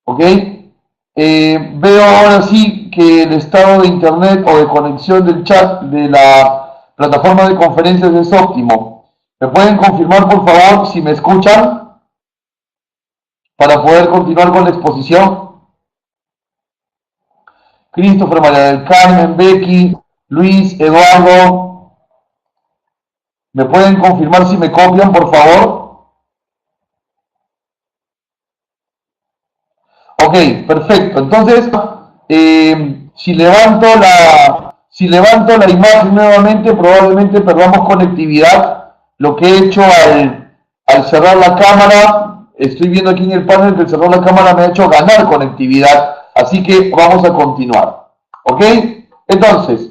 ¿Ok? Veo ahora sí que el estado de internet o de conexión del chat de la plataforma de conferencias es óptimo. ¿Me pueden confirmar, por favor, si me escuchan para poder continuar con la exposición? Christopher, María del Carmen, Becky, Luis, Eduardo, ¿me pueden confirmar si me copian, por favor? Ok, perfecto. Entonces, si levanto la imagen nuevamente, probablemente perdamos conectividad. Lo que he hecho al cerrar la cámara, estoy viendo aquí en el panel que el cerrar la cámara me ha hecho ganar conectividad. Así que vamos a continuar. ¿Ok? Entonces,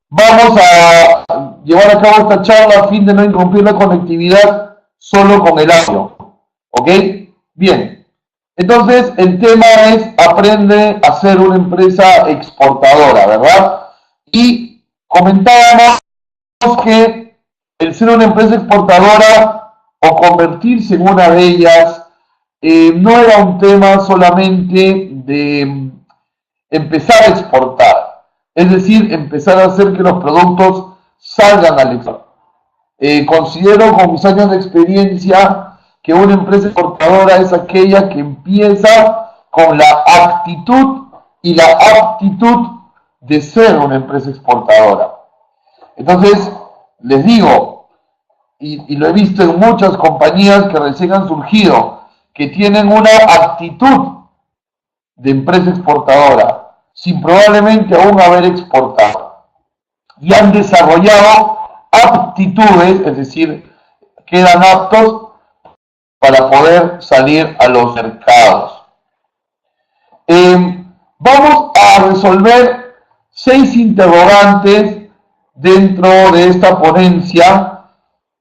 vamos a llevar a cabo esta charla a fin de no interrumpir la conectividad solo con el audio. ¿Ok? Bien. Entonces, el tema es aprende a ser una empresa exportadora, ¿verdad? Y comentábamos que el ser una empresa exportadora o convertirse en una de ellas no era un tema solamente de empezar a exportar, es decir, empezar a hacer que los productos salgan al exterior. Considero con mis años de experiencia que una empresa exportadora es aquella que empieza con la actitud y la aptitud de ser una empresa exportadora. Entonces, les digo, y lo he visto en muchas compañías que recién han surgido, que tienen una actitud de empresa exportadora, sin probablemente aún haber exportado. Y han desarrollado aptitudes, es decir, quedan aptos para poder salir a los mercados. Vamos a resolver 6 interrogantes dentro de esta ponencia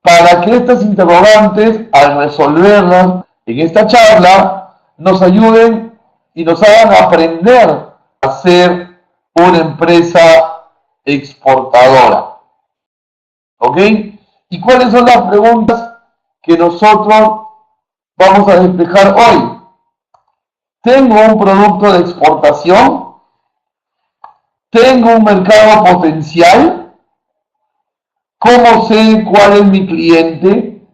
para que estas interrogantes, al resolverlas en esta charla, nos ayuden y nos hagan aprender a ser una empresa exportadora. ¿Ok? ¿Y cuáles son las preguntas que nosotros vamos a despejar hoy? ¿Tengo un producto de exportación? ¿Tengo un mercado potencial? ¿Cómo sé cuál es mi cliente?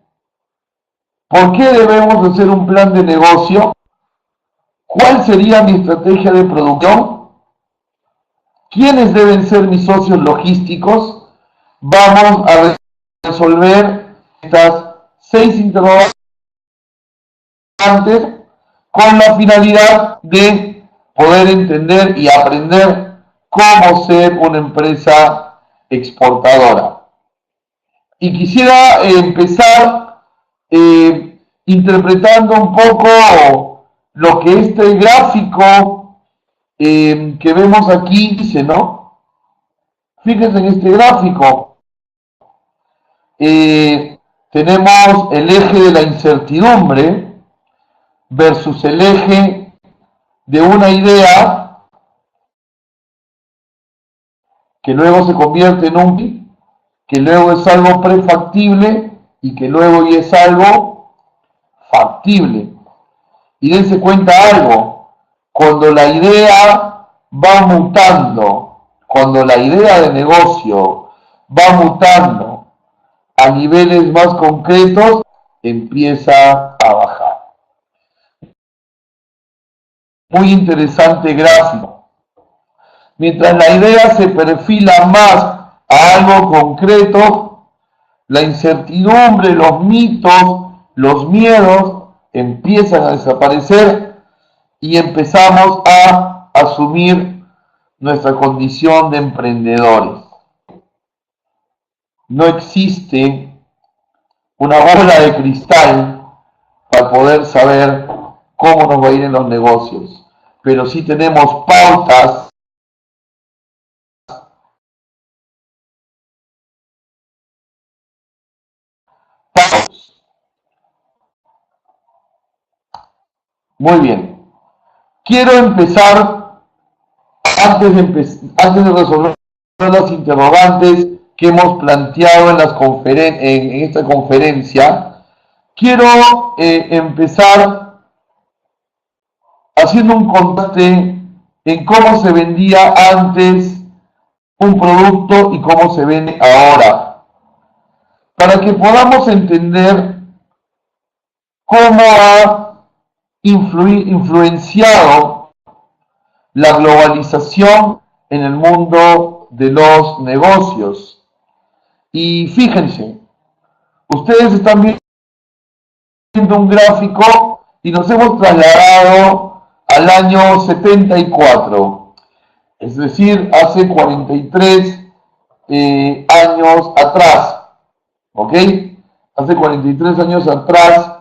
¿Por qué debemos hacer un plan de negocio? ¿Cuál sería mi estrategia de producción? ¿Quiénes deben ser mis socios logísticos? Vamos a resolver estas 6 interrogantes con la finalidad de poder entender y aprender cómo ser una empresa exportadora. Y quisiera empezar interpretando un poco lo que este gráfico que vemos aquí dice, ¿no? Fíjense en este gráfico. Tenemos el eje de la incertidumbre versus el eje de una idea que luego se convierte en un que luego es algo prefactible y que luego ya es algo factible. Y dense cuenta algo, cuando la idea va mutando, cuando la idea de negocio va mutando a niveles más concretos, empieza a bajar. Muy interesante gráfico. Mientras la idea se perfila más a algo concreto, la incertidumbre, los mitos, los miedos empiezan a desaparecer y empezamos a asumir nuestra condición de emprendedores. No existe una bola de cristal para poder saber cómo nos va a ir en los negocios, pero sí tenemos pautas Muy bien. Quiero empezar, antes de resolver las interrogantes que hemos planteado en esta conferencia, Quiero empezar haciendo un contraste en cómo se vendía antes un producto y cómo se vende ahora, para que podamos entender cómo ha influenciado la globalización en el mundo de los negocios. Y fíjense, ustedes están viendo un gráfico y nos hemos trasladado al año 74, es decir, hace 43 años atrás, ¿ok? Hace 43 años atrás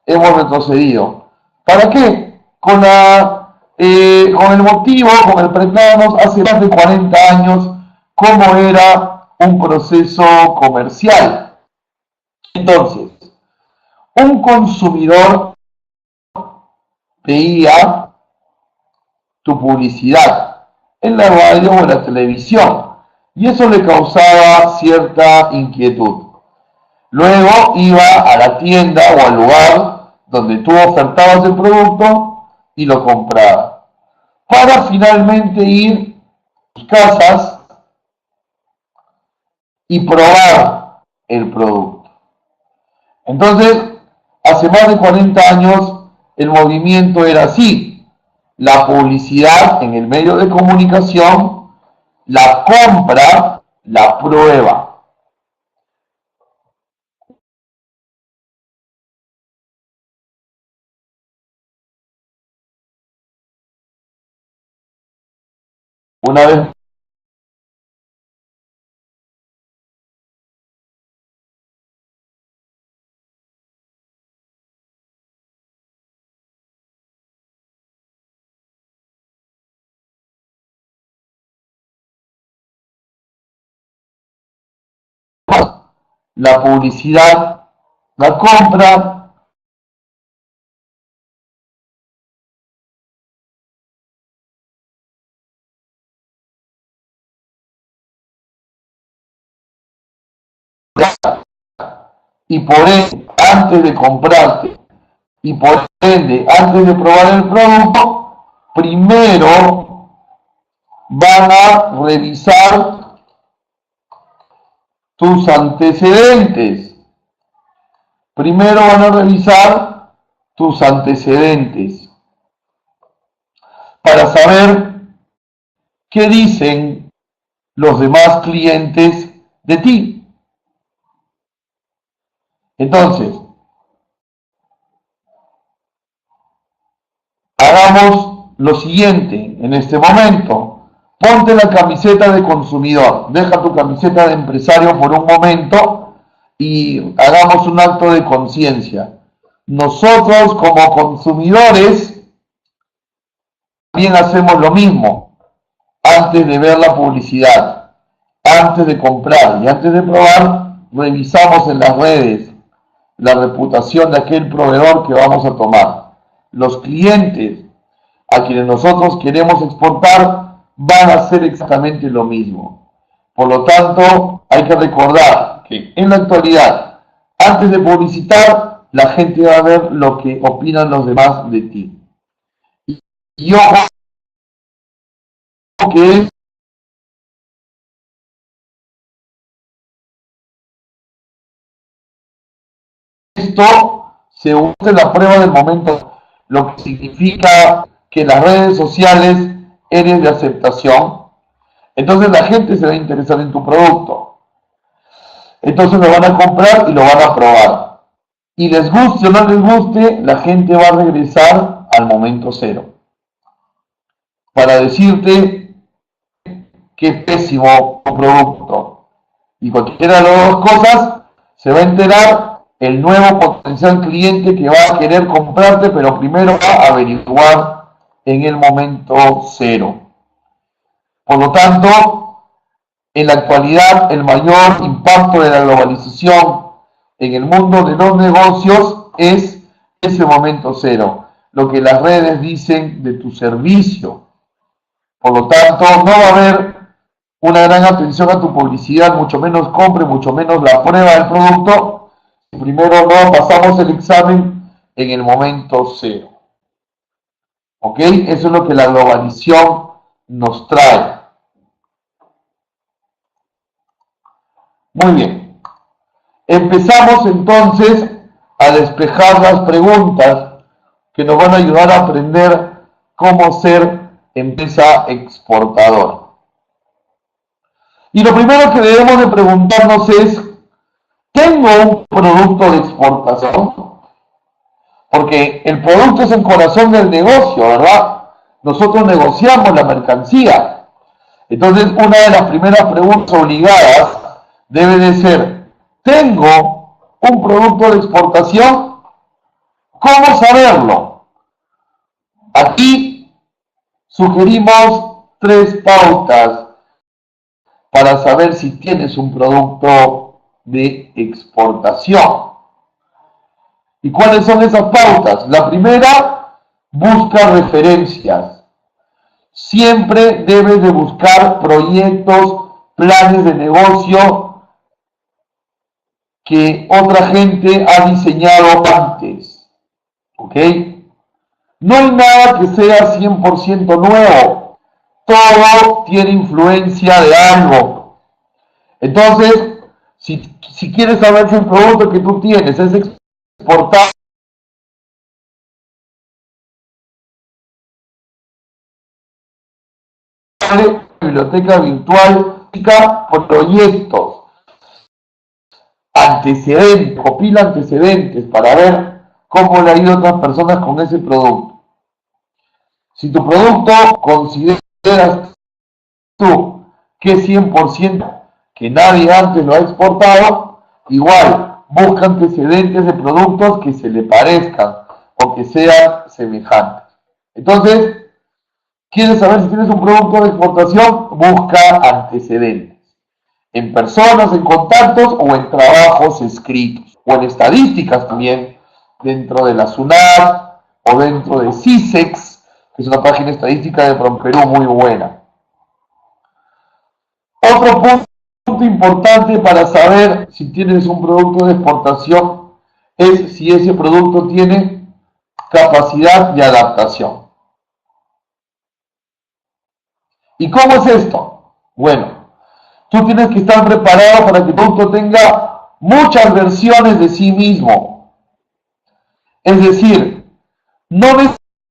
hemos retrocedido. ¿Para qué? Con el motivo, con el preguntarnos hace más de 40 años cómo era un proceso comercial. Entonces, un consumidor veía tu publicidad en la radio o en la televisión y eso le causaba cierta inquietud. Luego iba a la tienda o al lugar donde tú ofertabas el producto y lo compraba, para finalmente ir a tus casas y probar el producto. Entonces, hace más de 40 años el movimiento era así: la publicidad en el medio de comunicación, la compra, la prueba. Una vez más, la publicidad, la compra, y por ende, antes de comprarte y por ende, antes de probar el producto, primero van a revisar tus antecedentes. Primero van a revisar tus antecedentes para saber qué dicen los demás clientes de ti. Entonces, hagamos lo siguiente en este momento. Ponte la camiseta de consumidor, deja tu camiseta de empresario por un momento y hagamos un acto de conciencia. Nosotros como consumidores también hacemos lo mismo antes de ver la publicidad, antes de comprar y antes de probar, revisamos en las redes la reputación de aquel proveedor que vamos a tomar. Los clientes a quienes nosotros queremos exportar van a hacer exactamente lo mismo. Por lo tanto, hay que recordar que en la actualidad, antes de publicitar, la gente va a ver lo que opinan los demás de ti. Y ojo que esto se usa en la prueba del momento, lo que significa que en las redes sociales eres de aceptación. Entonces la gente se va a interesar en tu producto. Entonces lo van a comprar y lo van a probar. Y les guste o no les guste, la gente va a regresar al momento cero para decirte que es pésimo tu producto. Y cualquiera de las dos cosas se va a enterar el nuevo potencial cliente que va a querer comprarte, pero primero va a averiguar en el momento cero. Por lo tanto, en la actualidad, el mayor impacto de la globalización en el mundo de los negocios es ese momento cero, lo que las redes dicen de tu servicio. Por lo tanto, no va a haber una gran atención a tu publicidad, mucho menos compre, mucho menos la prueba del producto, primero no pasamos el examen en el momento cero. ¿Ok? Eso es lo que la globalización nos trae. Muy bien. Empezamos entonces a despejar las preguntas que nos van a ayudar a aprender cómo ser empresa exportadora. Y lo primero que debemos de preguntarnos es, ¿tengo un producto de exportación? Porque el producto es el corazón del negocio, ¿verdad? Nosotros negociamos la mercancía. Entonces, una de las primeras preguntas obligadas debe de ser, ¿tengo un producto de exportación? ¿Cómo saberlo? Aquí sugerimos 3 pautas para saber si tienes un producto de exportación. ¿Y cuáles son esas pautas? La primera, busca referencias. Siempre debes de buscar proyectos, planes de negocio que otra gente ha diseñado antes. ¿Ok? No hay nada que sea 100% nuevo. Todo tiene influencia de algo. Entonces, si quieres saber si el producto que tú tienes es exportable, biblioteca virtual, proyectos, antecedentes, copila antecedentes para ver cómo le ha ido a otras personas con ese producto. Si tu producto consideras tú que es 100% que nadie antes lo ha exportado, igual busca antecedentes de productos que se le parezcan o que sean semejantes. Entonces, ¿quieres saber si tienes un producto de exportación? Busca antecedentes en personas, en contactos o en trabajos escritos o en estadísticas también dentro de la SUNAT o dentro de CISEX, que es una página estadística de PROMPERÚ muy buena. Otro punto importante para saber si tienes un producto de exportación es si ese producto tiene capacidad de adaptación. ¿Y cómo es esto? Bueno, tú tienes que estar preparado para que tu producto tenga muchas versiones de sí mismo. Es decir, no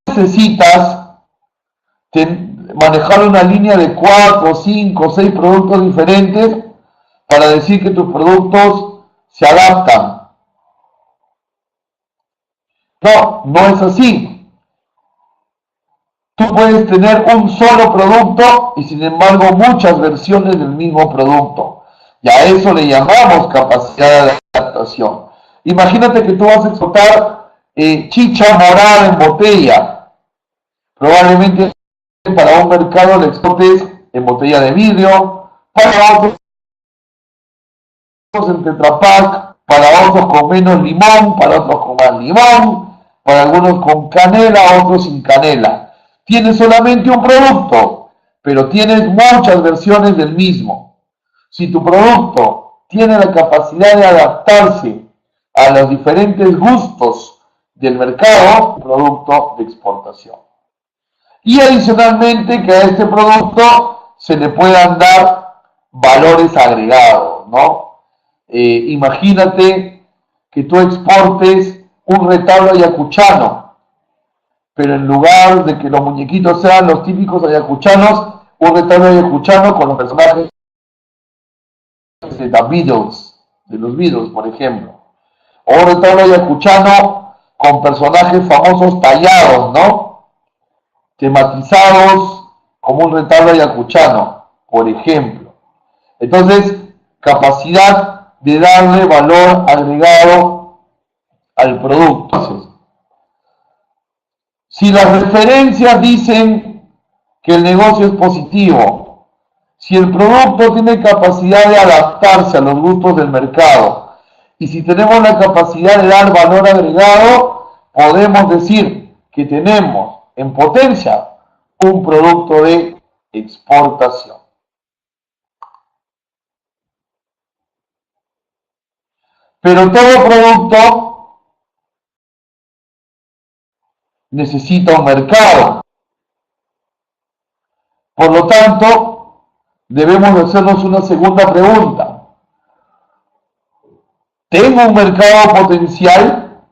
necesitas manejar una línea de 4, 5, 6 productos diferentes para decir que tus productos se adaptan. No, no es así. Tú puedes tener un solo producto y sin embargo muchas versiones del mismo producto. Y a eso le llamamos capacidad de adaptación. Imagínate que tú vas a exportar chicha morada en botella. Probablemente para un mercado le exportes en botella de vidrio, para otros en Tetra Pak, para otros con menos limón, para otros con más limón, para algunos con canela, otros sin canela. Tienes solamente un producto, pero tienes muchas versiones del mismo. Si tu producto tiene la capacidad de adaptarse a los diferentes gustos del mercado, producto de exportación. Y adicionalmente que a este producto se le puedan dar valores agregados, ¿no? Imagínate que tú exportes un retablo ayacuchano, pero en lugar de que los muñequitos sean los típicos ayacuchanos, un retablo ayacuchano con los personajes de los Beatles, por ejemplo. O un retablo ayacuchano con personajes famosos tallados, ¿no? Tematizados como un retablo ayacuchano, por ejemplo. Entonces, capacidad de darle valor agregado al producto. Entonces, si las referencias dicen que el negocio es positivo, si el producto tiene capacidad de adaptarse a los gustos del mercado y si tenemos la capacidad de dar valor agregado, podemos decir que tenemos en potencia un producto de exportación. Pero todo producto necesita un mercado. Por lo tanto, debemos hacernos una segunda pregunta. ¿Tengo un mercado potencial?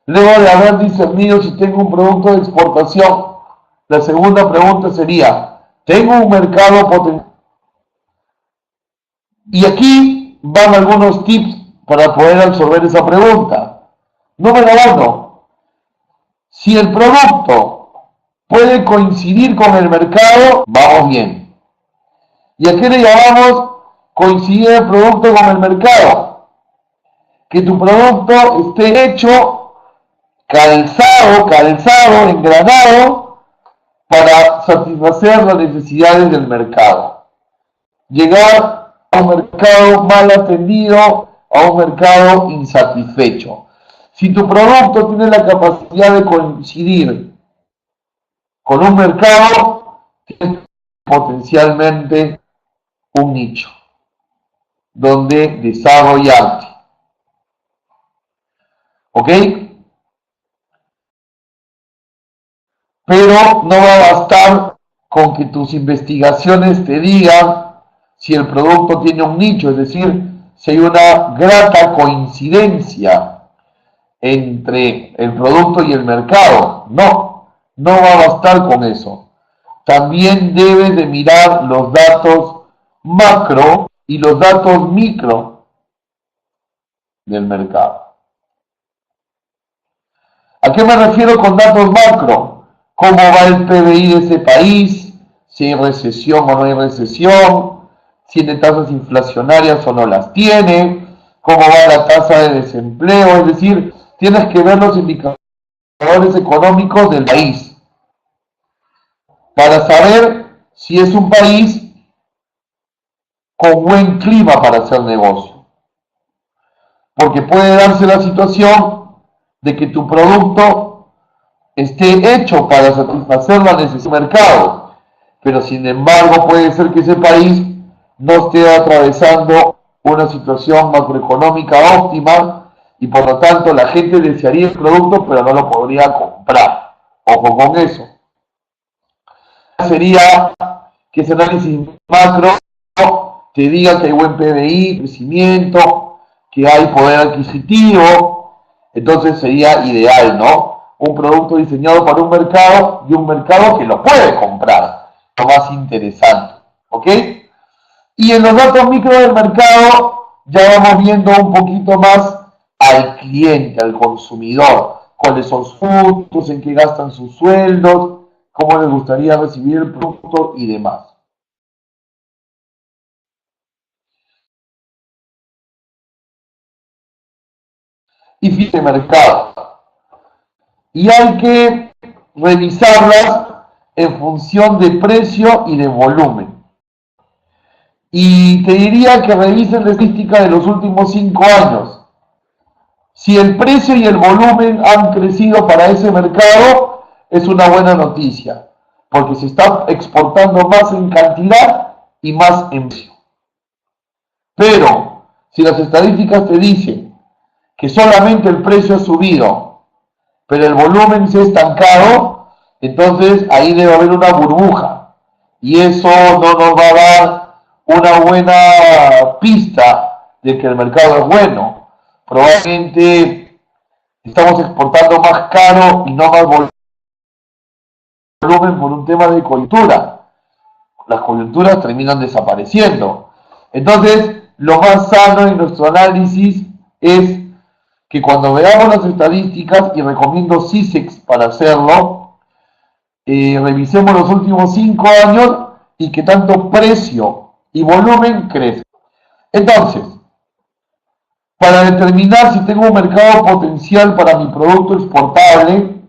Luego de haber discernido si tengo un producto de exportación, la segunda pregunta sería, ¿tengo un mercado potencial? Y aquí van algunos tips para poder resolver esa pregunta. Número uno, si el producto puede coincidir con el mercado, vamos bien. ¿Y a qué le llamamos coincidir el producto con el mercado? Que tu producto esté hecho, calzado, engranado, para satisfacer las necesidades del mercado. Llegar a un mercado mal atendido, a un mercado insatisfecho. Si tu producto tiene la capacidad de coincidir con un mercado, tienes potencialmente un nicho donde desarrollarte. ¿Ok? Pero no va a bastar con que tus investigaciones te digan si el producto tiene un nicho, es decir, si hay una grata coincidencia entre el producto y el mercado. No va a bastar con eso. También debes de mirar los datos macro y los datos micro del mercado. ¿A qué me refiero con datos macro? ¿Cómo va el PBI de ese país? Si hay recesión o no hay recesión, si tiene tasas inflacionarias o no las tiene, cómo va la tasa de desempleo, es decir, tienes que ver los indicadores económicos del país para saber si es un país con buen clima para hacer negocio. Porque puede darse la situación de que tu producto esté hecho para satisfacer la necesidad del mercado, pero sin embargo puede ser que ese país no esté atravesando una situación macroeconómica óptima y por lo tanto la gente desearía el producto pero no lo podría comprar. Ojo con eso. Sería que ese análisis macro te diga que hay buen PBI, crecimiento, que hay poder adquisitivo, entonces sería ideal, ¿no? Un producto diseñado para un mercado y un mercado que lo puede comprar, lo más interesante, ¿ok? Y en los datos micro del mercado ya vamos viendo un poquito más al cliente, al consumidor, cuáles son sus gustos, en qué gastan sus sueldos, cómo les gustaría recibir el producto y demás. Y fin de mercado. Y hay que revisarlas en función de precio y de volumen. Y te diría que revisen la estadística de los últimos 5 años. Si el precio y el volumen han crecido para ese mercado, es una buena noticia, porque se está exportando más en cantidad y más en precio. Pero si las estadísticas te dicen que solamente el precio ha subido, pero el volumen se ha estancado, entonces ahí debe haber una burbuja. Y eso no nos va a dar una buena pista de que el mercado es bueno. Probablemente estamos exportando más caro y no más volumen por un tema de coyuntura. Las coyunturas terminan desapareciendo. Entonces, lo más sano en nuestro análisis es que cuando veamos las estadísticas, y recomiendo CISEX para hacerlo, revisemos los últimos 5 años y que tanto precio y volumen crecen. Entonces, para determinar si tengo un mercado potencial para mi producto exportable,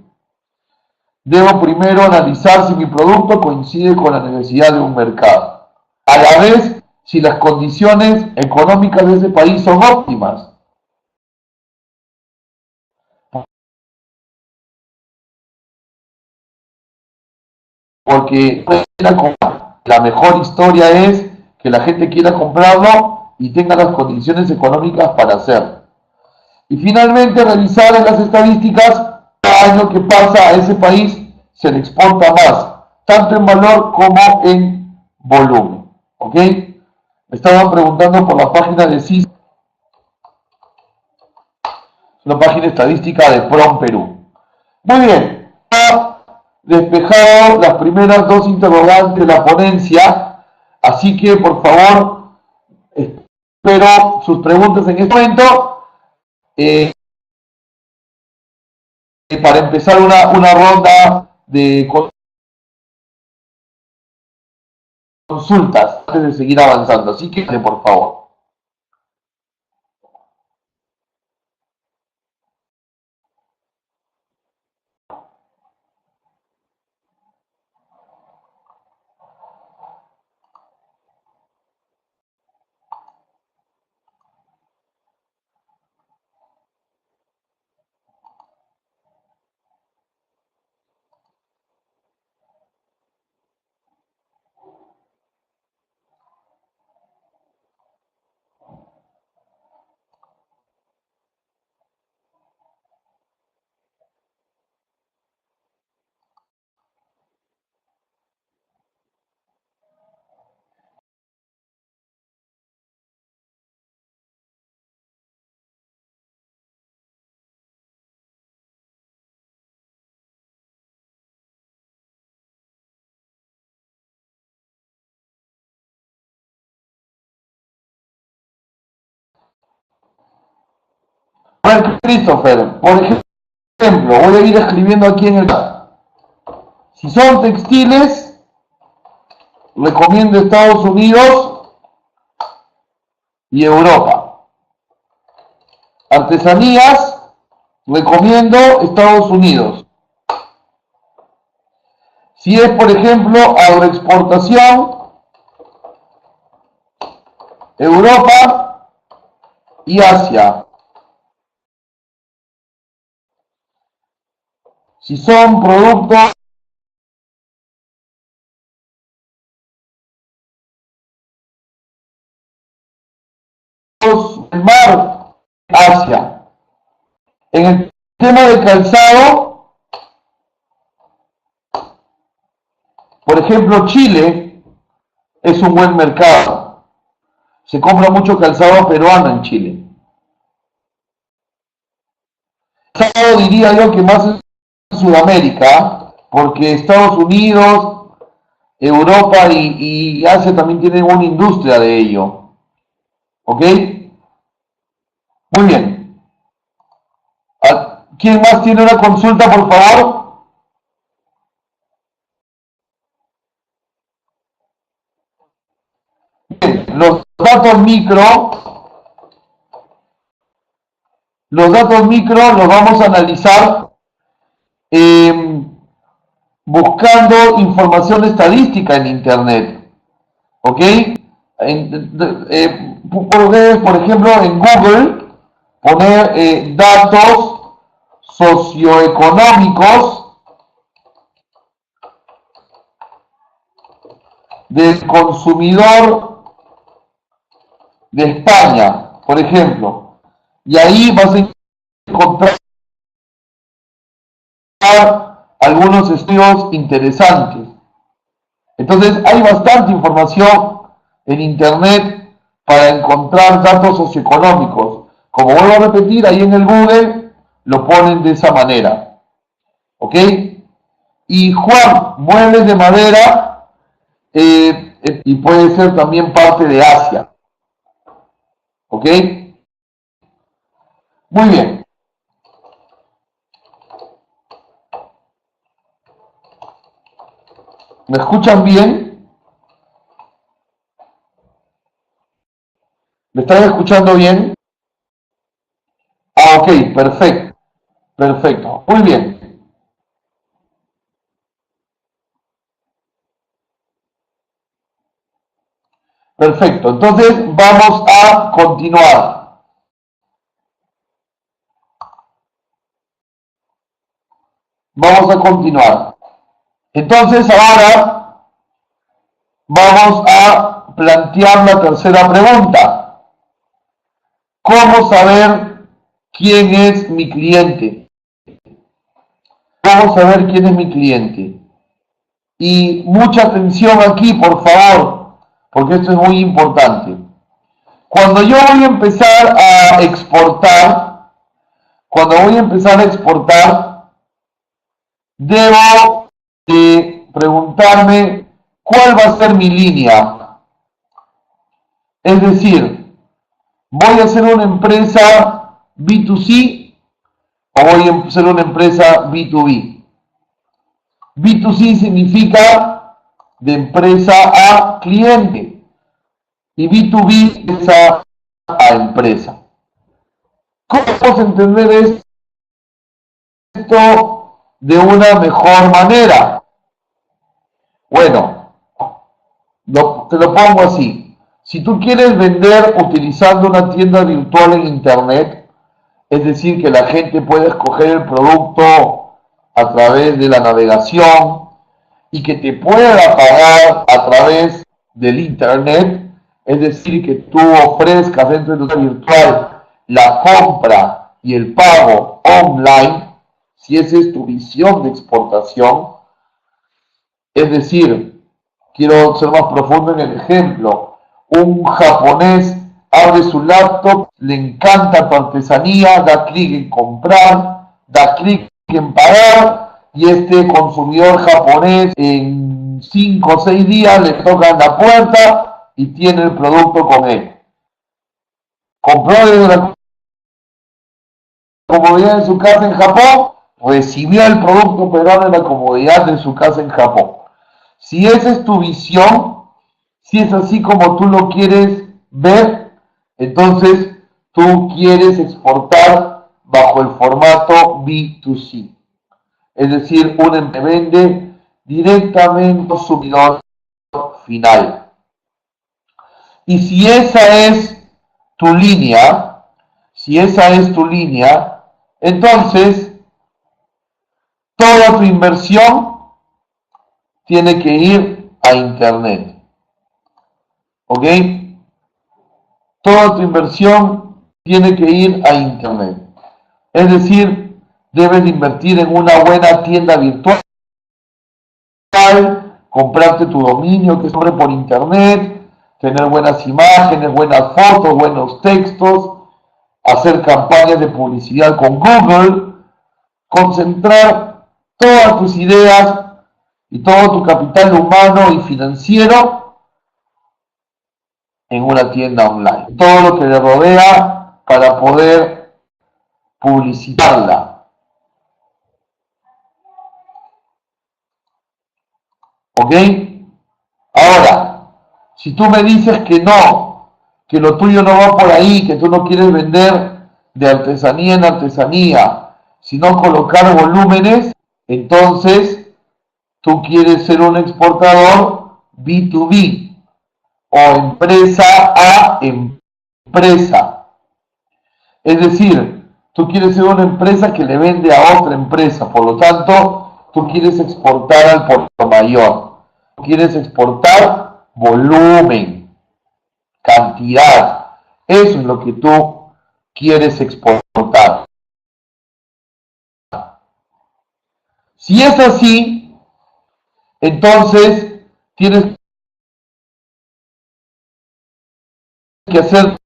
debo primero analizar si mi producto coincide con la necesidad de un mercado. A la vez, si las condiciones económicas de ese país son óptimas. Porque la mejor historia es que la gente quiera comprarlo y tenga las condiciones económicas para hacerlo. Y finalmente, revisar en las estadísticas, cada año que pasa a ese país se le exporta más, tanto en valor como en volumen. ¿Ok? Me estaban preguntando por la página de CIS, la página estadística de PROM Perú. Muy bien, despejado las primeras dos interrogantes de la ponencia, así que por favor, espero sus preguntas en este momento para empezar una ronda de consultas antes de seguir avanzando, así que por favor. Bueno, Christopher, por ejemplo, voy a ir escribiendo aquí en el chat. Si son textiles, recomiendo Estados Unidos y Europa. Artesanías, recomiendo Estados Unidos. Si es, por ejemplo, agroexportación, Europa y Asia. Si son productos del mar, Asia. En el tema de calzado, por ejemplo, Chile es un buen mercado. Se compra mucho calzado peruano en Chile. Calzado diría yo que más en Sudamérica, porque Estados Unidos, Europa y Asia también tienen una industria de ello. ¿Ok? Muy bien. ¿Quién más tiene una consulta, por favor? Bien, los datos micro los vamos a analizar buscando información estadística en Internet. ¿Ok? Puedes, por ejemplo, en Google poner datos socioeconómicos del consumidor de España, por ejemplo, y ahí vas a encontrar algunos estudios interesantes. Entonces hay bastante información en Internet para encontrar datos socioeconómicos. Como vuelvo a repetir, ahí en el Google lo ponen de esa manera. ¿Ok? Y Juan, muebles de madera, y puede ser también parte de Asia. ¿Ok? Muy bien. ¿Me escuchan bien? ¿Me están escuchando bien? Ah, ok, perfecto. Perfecto. Muy bien. Perfecto. Entonces vamos a continuar. Vamos a continuar. Entonces ahora vamos a plantear la tercera pregunta. ¿Cómo saber quién es mi cliente. Vamos a ver quién es mi cliente. Y mucha atención aquí, por favor, porque esto es muy importante. Cuando yo voy a empezar a exportar, debo de preguntarme cuál va a ser mi línea. Es decir, ¿voy a ser una empresa B2C o voy a ser una empresa B2B? B2C significa de empresa a cliente y B2B empresa a empresa. ¿Cómo podemos entender esto de una mejor manera? Bueno, te lo pongo así. Si tú quieres vender utilizando una tienda virtual en Internet, es decir, que la gente puede escoger el producto a través de la navegación y que te pueda pagar a través del Internet, es decir, que tú ofrezcas dentro de tu tienda virtual la compra y el pago online, si esa es tu visión de exportación, es decir, quiero ser más profundo en el ejemplo. Un japonés abre su laptop, le encanta tu artesanía, da clic en comprar, da clic en pagar y este consumidor japonés en 5 o 6 días le tocan la puerta y tiene el producto con él. Compró desde la comodidad de su casa en Japón, recibió el producto peruano en la comodidad de su casa en Japón. Si esa es tu visión, si es así como tú lo quieres ver, entonces tú quieres exportar bajo el formato B2C. Es decir, un que vende directamente al consumidor final. Y si esa es tu línea, entonces toda tu inversión tiene que ir a Internet. ¿Ok? Toda tu inversión tiene que ir a Internet. Es decir, debes de invertir en una buena tienda virtual, comprarte tu dominio que sobre por Internet, tener buenas imágenes, buenas fotos, buenos textos, hacer campañas de publicidad con Google, concentrar todas tus ideas y todo tu capital humano y financiero en una tienda online. Todo lo que le rodea para poder publicitarla. ¿Ok? Ahora, si tú me dices que no, que lo tuyo no va por ahí, que tú no quieres vender de artesanía en artesanía, sino colocar volúmenes, entonces tú quieres ser un exportador B2B o empresa a empresa. Es decir, tú quieres ser una empresa que le vende a otra empresa, por lo tanto, tú quieres exportar al por mayor, quieres exportar volumen, cantidad, eso es lo que tú quieres exportar. Si es así, entonces tienes que hacer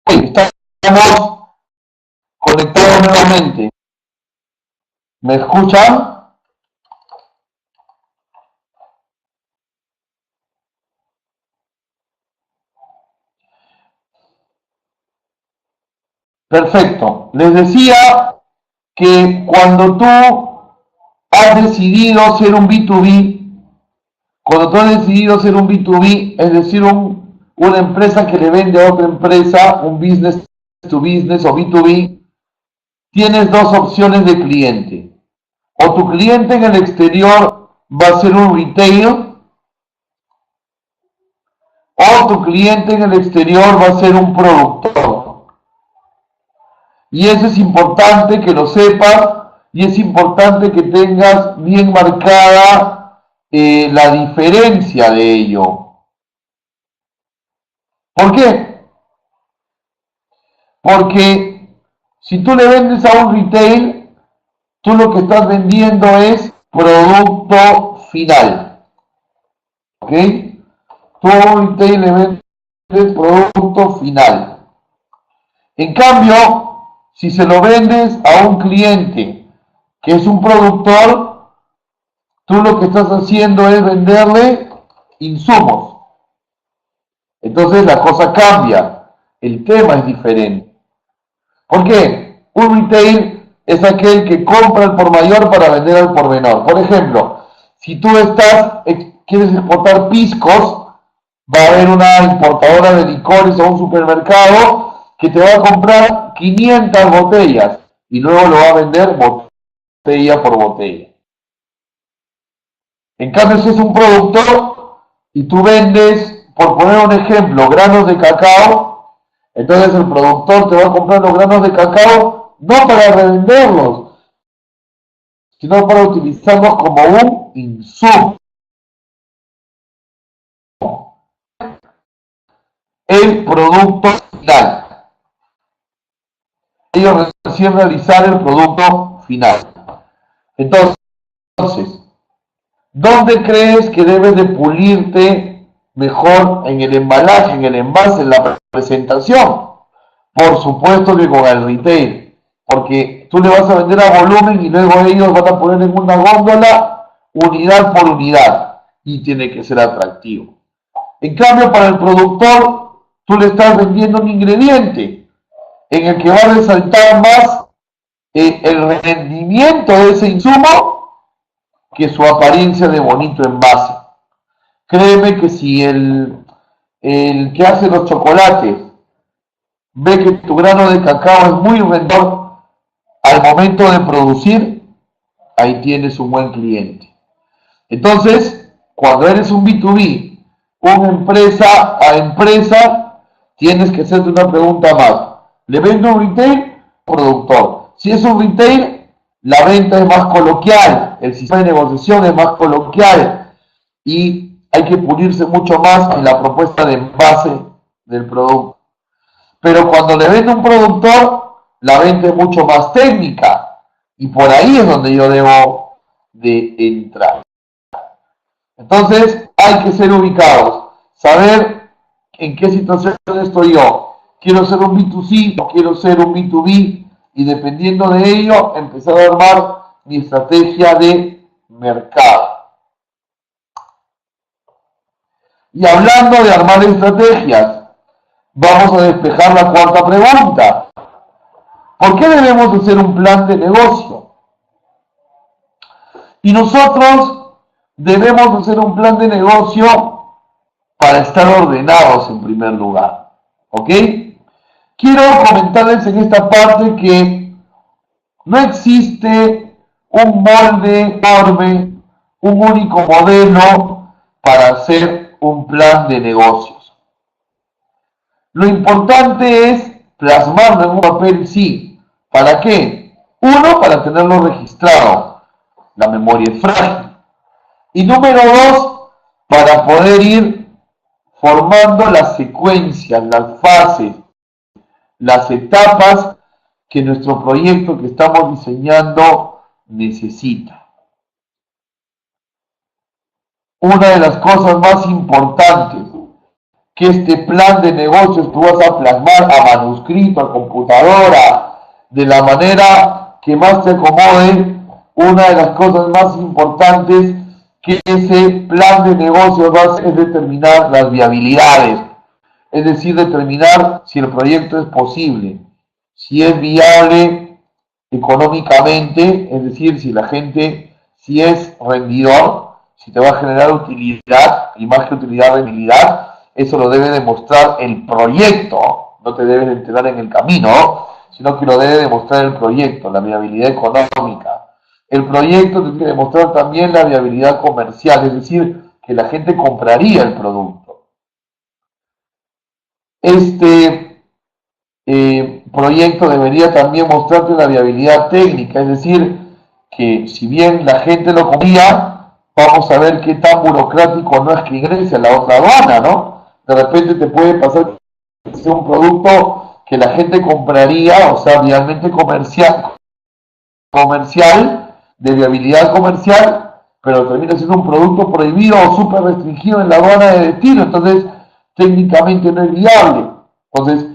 estamos conectados nuevamente. ¿Me escuchan? Perfecto. Les decía que cuando tú has decidido ser un B2B, cuando tú has decidido ser un B2B, es decir, una empresa que le vende a otra empresa, un business to business o B2B, tienes dos opciones de cliente. O tu cliente en el exterior va a ser un retail, o tu cliente en el exterior va a ser un productor. Y eso es importante que lo sepas y es importante que tengas bien marcada la diferencia de ello. ¿Por qué? Porque si tú le vendes a un retail, tú lo que estás vendiendo es producto final. ¿Ok? Tú a un retail le vendes producto final. En cambio, si se lo vendes a un cliente que es un productor, tú lo que estás haciendo es venderle insumos. Entonces la cosa cambia, el tema es diferente. ¿Por qué? Un retail es aquel que compra al por mayor para vender al por menor. Por ejemplo, si tú quieres exportar piscos, va a haber una importadora de licores o un supermercado que te va a comprar 500 botellas y luego lo va a vender botella por botella. En cambio, si es un productor y tú vendes, por poner un ejemplo, granos de cacao, entonces el productor te va a comprar los granos de cacao no para revenderlos, sino para utilizarlos como un insumo. El producto final. Ellos recién realizar el producto final. Entonces, ¿dónde crees que debes de pulirte mejor en el embalaje, en el envase, en la presentación? Por supuesto que con el retail, porque tú le vas a vender a volumen y luego ellos van a poner en una góndola unidad por unidad y tiene que ser atractivo. En cambio, para el productor, tú le estás vendiendo un ingrediente en el que va a resaltar más el rendimiento de ese insumo que su apariencia de bonito envase. Créeme que si el que hace los chocolates ve que tu grano de cacao es muy rendidor al momento de producir, ahí tienes un buen cliente. Entonces, cuando eres un B2B, una empresa a empresa, tienes que hacerte una pregunta más. ¿Le vendo un retail? Productor. Si es un retail, la venta es más coloquial, el sistema de negociación es más coloquial y hay que pulirse mucho más en la propuesta de envase del producto. Pero cuando le vendo un productor, la venta es mucho más técnica y por ahí es donde yo debo de entrar. Entonces hay que ser ubicados, saber en qué situación estoy yo. Quiero ser un B2C o quiero ser un B2B y dependiendo de ello empezar a armar mi estrategia de mercado. Y hablando de armar estrategias, vamos a despejar la cuarta pregunta. ¿Por qué debemos hacer un plan de negocio? Y nosotros debemos hacer un plan de negocio para estar ordenados en primer lugar. ¿Ok? Quiero comentarles en esta parte que no existe un molde enorme, un único modelo para hacer un plan de negocios. Lo importante es plasmarlo en un papel, sí. ¿Para qué? Uno, para tenerlo registrado. La memoria es frágil. Y número dos, para poder ir formando las secuencias, las fases, las etapas que nuestro proyecto que estamos diseñando necesita. Una de las cosas más importantes que este plan de negocios tú vas a plasmar a manuscrito, a computadora, de la manera que más te acomode. Una de las cosas más importantes que ese plan de negocios va a hacer es determinar las viabilidades, es decir, determinar si el proyecto es posible, si es viable económicamente, es decir, si la gente, si es rendidor, si te va a generar utilidad, y más que utilidad, rentabilidad. Eso lo debe demostrar el proyecto, no te debes enterar en el camino, sino que lo debe demostrar el proyecto, la viabilidad económica. El proyecto tiene que demostrar también la viabilidad comercial, es decir, que la gente compraría el producto. Este proyecto debería también mostrarte la viabilidad técnica, es decir, que si bien la gente lo compraría, vamos a ver qué tan burocrático no es que ingrese a la otra aduana, ¿no? De repente te puede pasar que sea un producto que la gente compraría, o sea, realmente comercial, de viabilidad comercial, pero termina siendo un producto prohibido o súper restringido en la aduana de destino, entonces técnicamente no es viable. Entonces,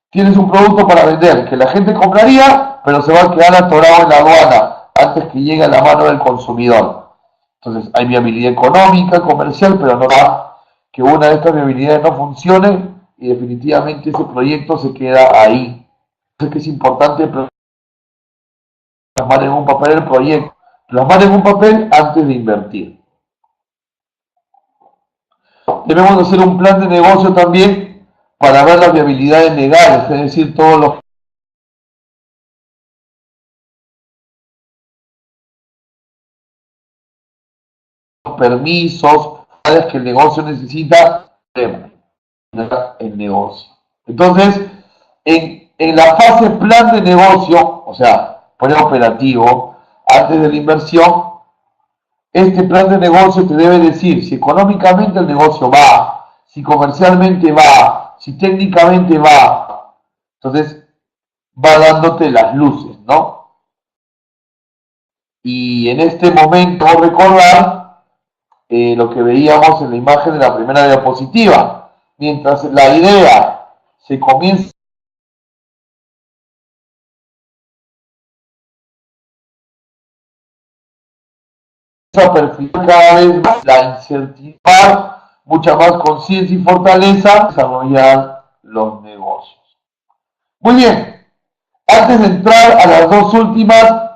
tienes un producto para vender que la gente compraría, pero se va a quedar atorado en la aduana antes que llegue a la mano del consumidor. Entonces, hay viabilidad económica, comercial, pero no da que una de estas viabilidades no funcione y definitivamente ese proyecto se queda ahí. Es que es importante plasmar en un papel el proyecto, plasmar en un papel antes de invertir. Debemos hacer un plan de negocio también para ver las viabilidades legales, es decir, todos los permisos que el negocio necesita, el negocio. Entonces, en la fase plan de negocio, o sea, plan operativo, antes de la inversión, este plan de negocio te debe decir si económicamente el negocio va, si comercialmente va, si técnicamente va. Entonces, va dándote las luces, ¿no? Y en este momento, recordar lo que veíamos en la imagen de la primera diapositiva. Mientras la idea se comienza a perfilar cada vez más la incertidumbre, mucha más conciencia y fortaleza, desarrollar los negocios. Muy bien, antes de entrar a las dos últimas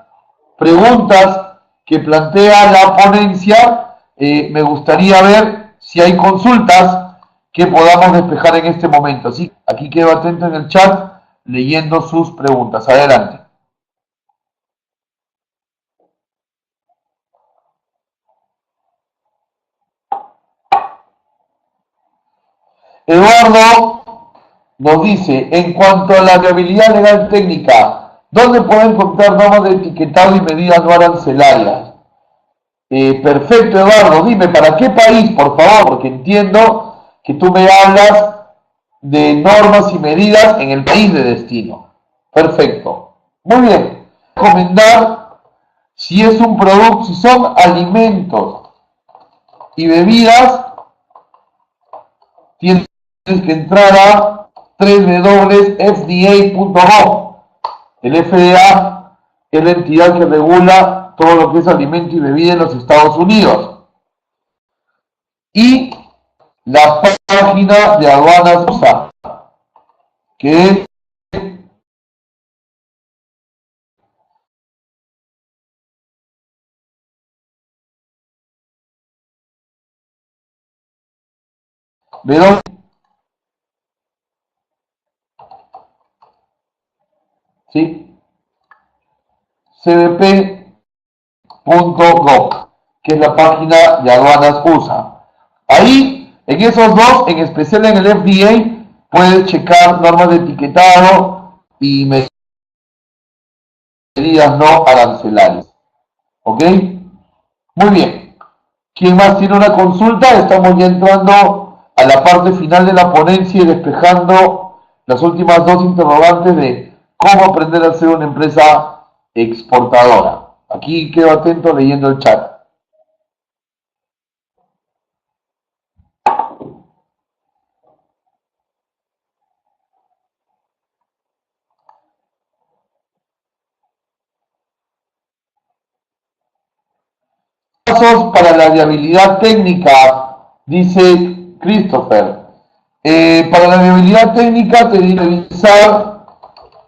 preguntas que plantea la ponencia, me gustaría ver si hay consultas que podamos despejar en este momento. Así que aquí quedo atento en el chat leyendo sus preguntas. Adelante. Eduardo nos dice, en cuanto a la viabilidad legal técnica, ¿dónde puedo encontrar normas de etiquetado y medidas no arancelarias? Perfecto, Eduardo, dime, ¿para qué país, por favor? Porque entiendo que tú me hablas de normas y medidas en el país de destino. Perfecto. Muy bien. Recomendar si es un producto, si son alimentos y bebidas, tienes que entrar a www.fda.gov. El FDA es la entidad que regula todo lo que es alimento y bebida en los Estados Unidos. Y la página de aduanas USA, que es ¿verdad? ¿Sí? cbp.gov, que es la página de aduanas USA. Ahí, en esos dos, en especial en el FDA, puedes checar normas de etiquetado y medidas no arancelarias. ¿Ok? Muy bien. ¿Quién más tiene una consulta? Estamos ya entrando a la parte final de la ponencia y despejando las últimas dos interrogantes de cómo aprender a ser una empresa exportadora. Aquí quedo atento leyendo el chat. pasos para la viabilidad técnica, dice Christopher. Para la viabilidad técnica te que revisar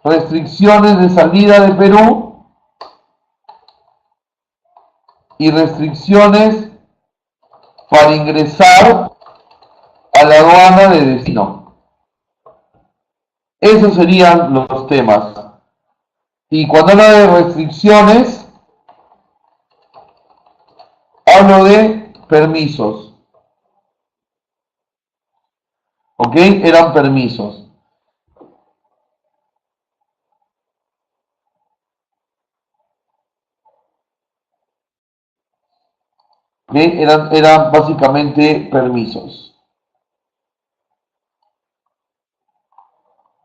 restricciones de salida de Perú y restricciones para ingresar a la aduana de destino. Esos serían los temas. Y cuando hablo de restricciones, hablo de permisos. ¿Ok? Eran permisos. ¿Ok? Eran básicamente permisos.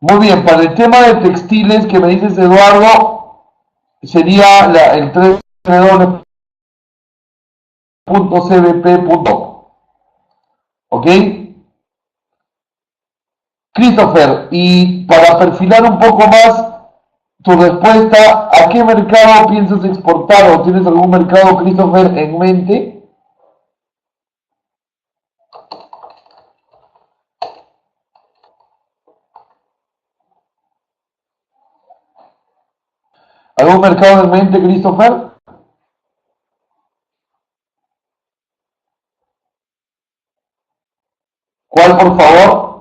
Muy bien, para el tema de textiles que me dices, Eduardo, sería el 3w.cbp.com. ¿Ok? Christopher, y para perfilar un poco más tu respuesta, ¿a qué mercado piensas exportar o tienes algún mercado, Christopher, en mente? ¿Algún mercado en mente, Christopher? ¿Cuál, por favor?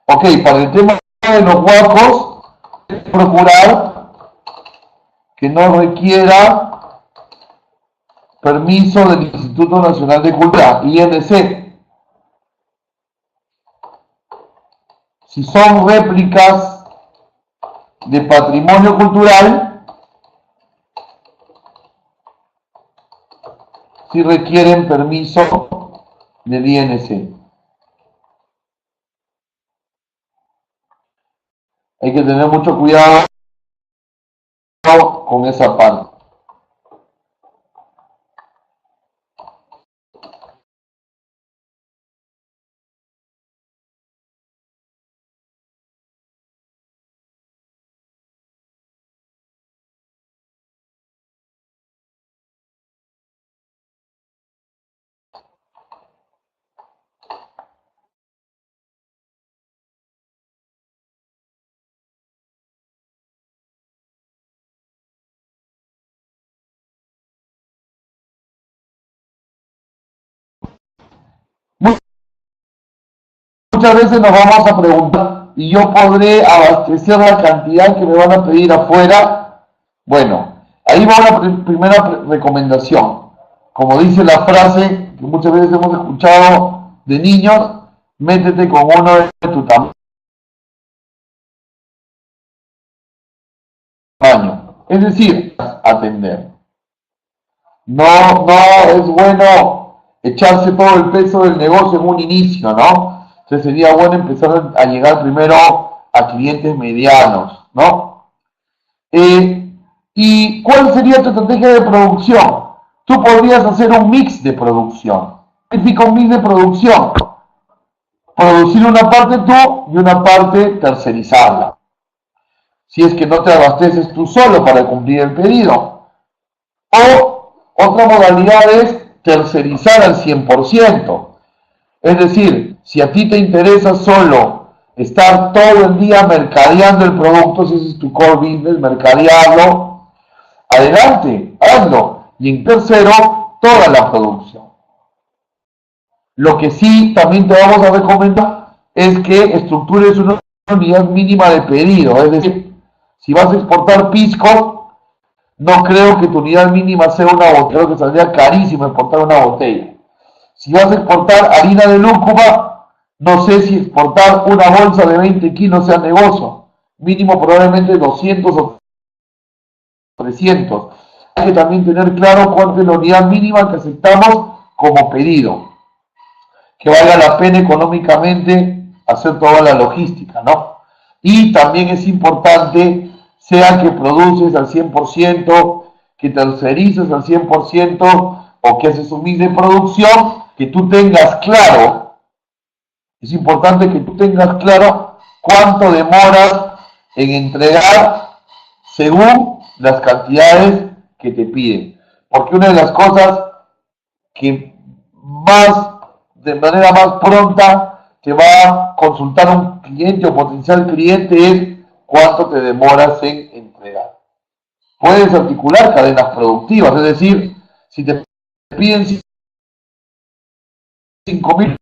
Ok, para el tema de los huacos, procurar que no requiera permiso del Instituto Nacional de Cultura, INC. Si son réplicas de patrimonio cultural, si requieren permiso del INC. Hay que tener mucho cuidado con esa parte. Muchas veces nos vamos a preguntar, ¿y yo podré abastecer la cantidad que me van a pedir afuera? Bueno, ahí va una primera recomendación. Como dice la frase que muchas veces hemos escuchado de niños, métete con uno de tu tamaño. Es decir, atender. No es bueno echarse todo el peso del negocio en un inicio, ¿no? Entonces sería bueno empezar a llegar primero a clientes medianos, ¿no? ¿Y cuál sería tu estrategia de producción? Tú podrías hacer un mix de producción. ¿Qué significa un mix de producción? Producir una parte tú y una parte tercerizarla. Si es que no te abasteces tú solo para cumplir el pedido. O otra modalidad es tercerizar al 100%. Es decir, si a ti te interesa solo estar todo el día mercadeando el producto, si ese es tu core business, mercadearlo, adelante, hazlo. Y en tercero, toda la producción. Lo que sí también te vamos a recomendar es que estructures una unidad mínima de pedido. Es decir, si vas a exportar pisco, no creo que tu unidad mínima sea una botella, creo que saldría carísimo exportar una botella. Si vas a exportar harina de lúcuma, no sé si exportar una bolsa de 20 kilos sea negocio. Mínimo probablemente 200 o 300. Hay que también tener claro cuánto es la unidad mínima que aceptamos como pedido. Que valga la pena económicamente hacer toda la logística, ¿no? Y también es importante, sea que produces al 100%, que tercerizas al 100% o que haces un mix de producción, que tú tengas claro, es importante que tú tengas claro cuánto demoras en entregar según las cantidades que te piden. Porque una de las cosas que de manera más pronta te va a consultar un cliente o potencial cliente es cuánto te demoras en entregar. Puedes articular cadenas productivas, es decir, si te piden 5.000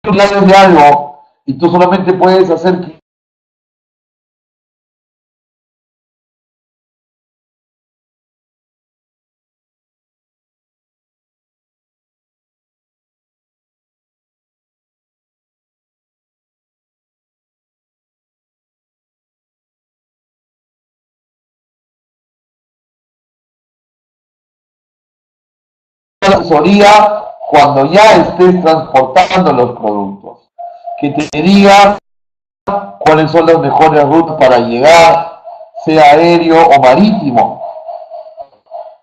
planes de algo y tú solamente puedes hacer asesoría cuando ya estés transportando los productos, que te diga cuáles son las mejores rutas para llegar, sea aéreo o marítimo,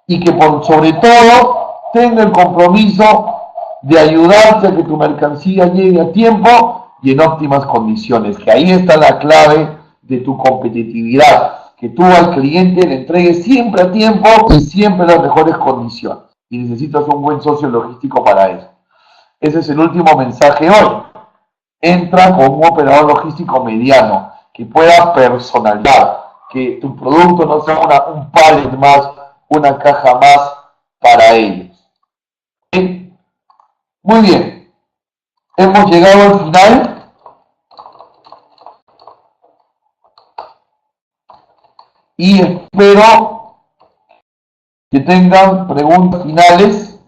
y que sobre todo tenga el compromiso de ayudarte a que tu mercancía llegue a tiempo y en óptimas condiciones, que ahí está la clave de tu competitividad, que tú al cliente le entregues siempre a tiempo y siempre en las mejores condiciones. Y necesitas un buen socio logístico para eso. Ese es el último mensaje hoy. Entra con un operador logístico mediano que pueda personalizar, que tu producto no sea un pallet más, una caja más para ellos. ¿Sí? Muy bien, hemos llegado al final y espero que tengan preguntas finales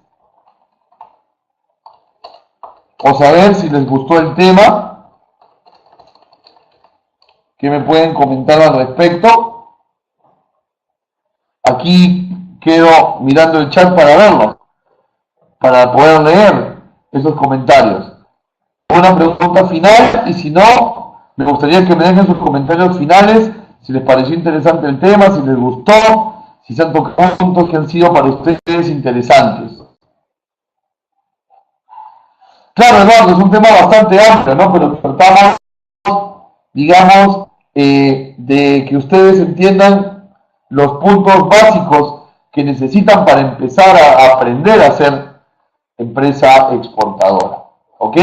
o saber si les gustó el tema, que me pueden comentar al respecto. Aquí quedo mirando el chat para verlo, para poder leer esos comentarios. Una pregunta final y si no, me gustaría que me dejen sus comentarios finales, si les pareció interesante el tema, si les gustó, si se han tocado puntos que han sido para ustedes interesantes. Claro, Eduardo, es un tema bastante amplio, ¿no? Pero tratamos, digamos, de que ustedes entiendan los puntos básicos que necesitan para empezar a aprender a ser empresa exportadora. ¿Ok?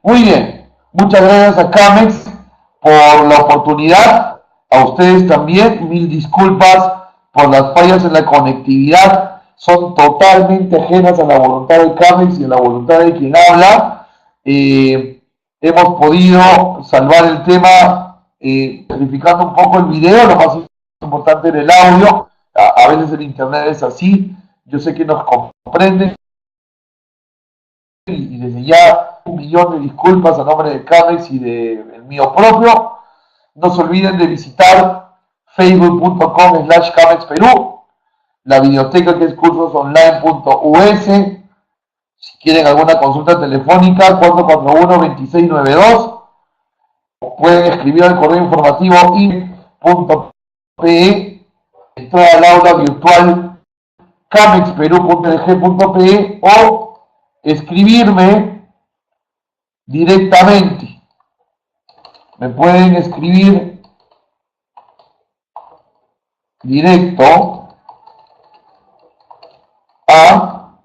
Muy bien. Muchas gracias a Camex por la oportunidad. A ustedes también. Mil disculpas por las fallas en la conectividad. Son totalmente ajenas a la voluntad de Camex y a la voluntad de quien habla. Hemos podido salvar el tema verificando un poco el video. Lo más importante en el audio. A veces el internet es así. Yo sé que nos comprenden y desde ya un millón de disculpas a nombre de Camex y del mío propio. No se olviden de visitar facebook.com/Camex Perú, la biblioteca que es cursosonline.us. Si quieren alguna consulta telefónica, 441-2692. Pueden escribir al correo informativo in.pe, entrar al aula virtual camexperú.dg.pe o escribirme directamente. Me pueden escribir directo a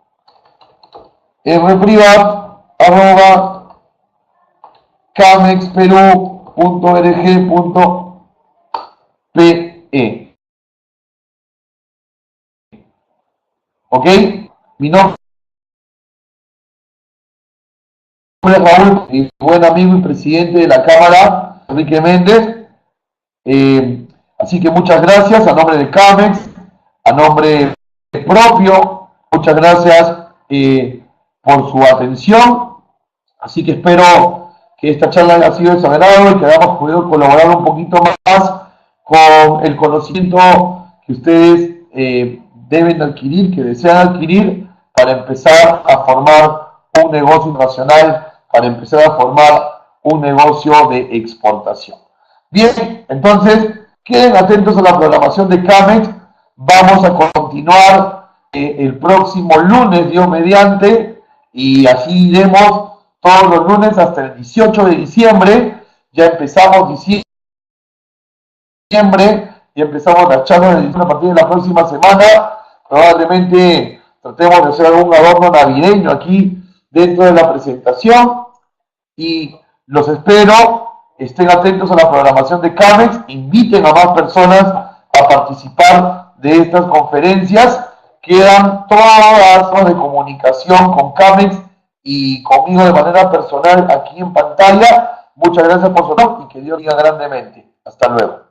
rprivat@camexperú.org.pe. ¿Ok? Mi nombre es Raúl, mi buen amigo y presidente de la Cámara, Enrique Méndez. Así que muchas gracias a nombre de Camex, a nombre propio, muchas gracias por su atención. Así que espero que esta charla haya sido de su agrado y que hayamos podido colaborar un poquito más con el conocimiento que ustedes deben adquirir, que desean adquirir para empezar a formar un negocio nacional, para empezar a formar un negocio de exportación. Bien, entonces queden atentos a la programación de Camex. Vamos a continuar el próximo lunes, Dios mediante, y así iremos todos los lunes hasta el 18 de diciembre. Ya empezamos diciembre y empezamos las charlas de diciembre a partir de la próxima semana. Probablemente tratemos de hacer algún adorno navideño aquí dentro de la presentación y los espero. Estén atentos a la programación de Camex, inviten a más personas a participar de estas conferencias. Quedan todas las de comunicación con Camex y conmigo de manera personal aquí en pantalla. Muchas gracias por su atención y que Dios bendiga grandemente. Hasta luego.